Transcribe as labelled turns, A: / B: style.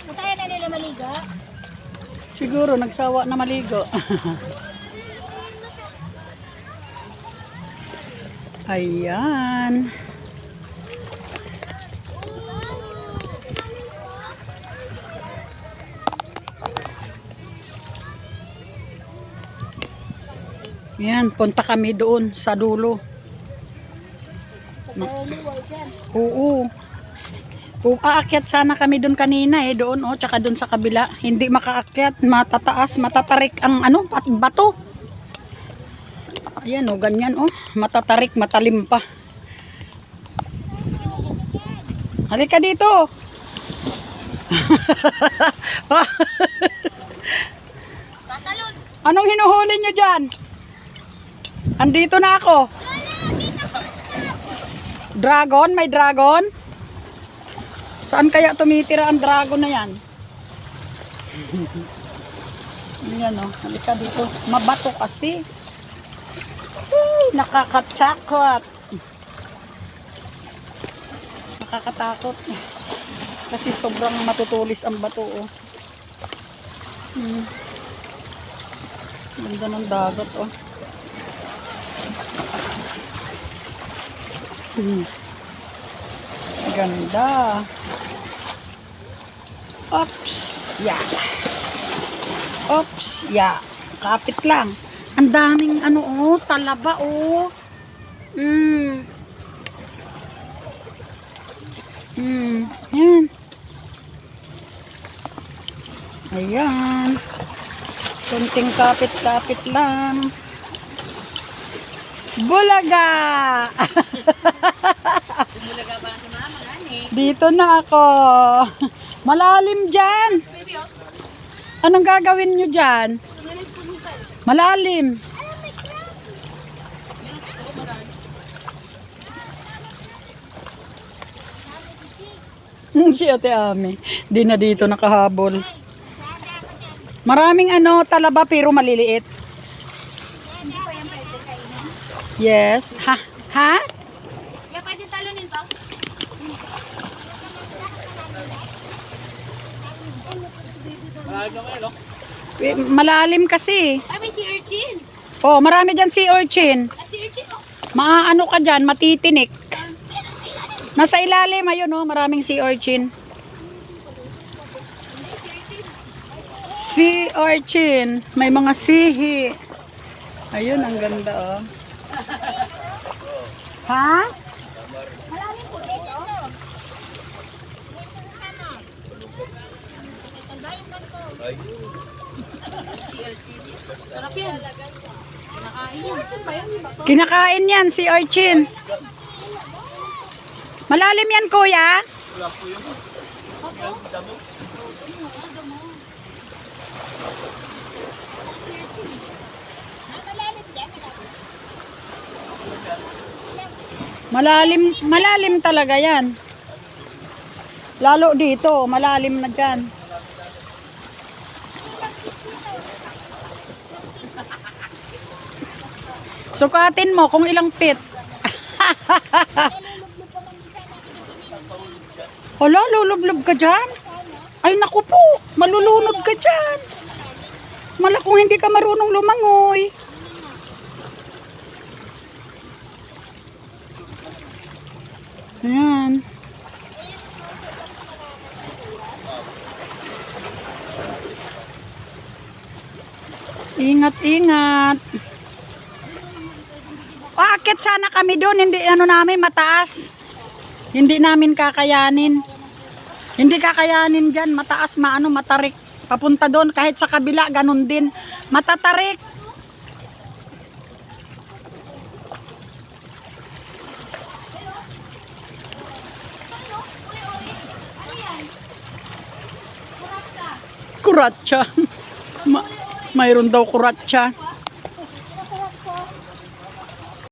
A: Kaya na nila maligo?
B: Siguro nagsawa na maligo. Ayan. Ayan, punta kami doon sa dulo. Oo. Aakyat sana kami doon kanina doon tsaka doon sa kabila. Hindi makaakyat, matataas, matatarik ang bato. Ayan ganyan matatarik, matalim pa. Halika dito. Anong hinuhuli nyo dyan? Andito na ako. Dragon? May dragon? Saan kaya tumitira ang dragon na yan? Ayan halika dito. Mabato kasi. Nakakatakot. Nakakatakot. Kasi sobrang matutulis ang bato Ganda ng dagat Ganda. Oops, yeah. Oops, yeah. Kapit lang. Ang daming talaba Yan. Ayan. Kunting kapit-kapit lang. Bulaga!
A: Bulaga ba si mama gani?
B: Dito na ako. Malalim dyan. Anong gagawin nyo dyan? Malalim. Si Ate Ami. Di na dito nakahabol. Maraming talaba pero maliliit.
A: Hindi pa yan pwede kainin.
B: Yes. Ha?
A: Yan pwede talunin to?
B: Malalim kasi.
A: Ay, may sea urchin.
B: Marami dyan sea urchin.
A: Ay, sea urchin
B: Maano ka dyan, matitinik. Nasa ilalim, ayun maraming sea urchin. Sea urchin. May mga sihi. Ayun, ang ganda Ha?
A: Malalim po dito. Sarap yan.
B: Kinakain yan, sea urchin. Malalim yan, kuya. Malalim talaga yan. Lalo dito, malalim na dyan. Sukatin mo kung ilang feet. Hala, lulublob ka dyan? Ay naku po, malulunod ka dyan. Kung hindi ka marunong lumangoy. Ayan. Ingat-ingat. Aakyat sana kami doon, hindi namin mataas. Hindi namin kakayanin. Hindi kakayanin dyan, mataas, matarik. Papunta doon, kahit sa kabila, ganun din. Matatarik. Kuratsa. Mayroon daw kuratsa.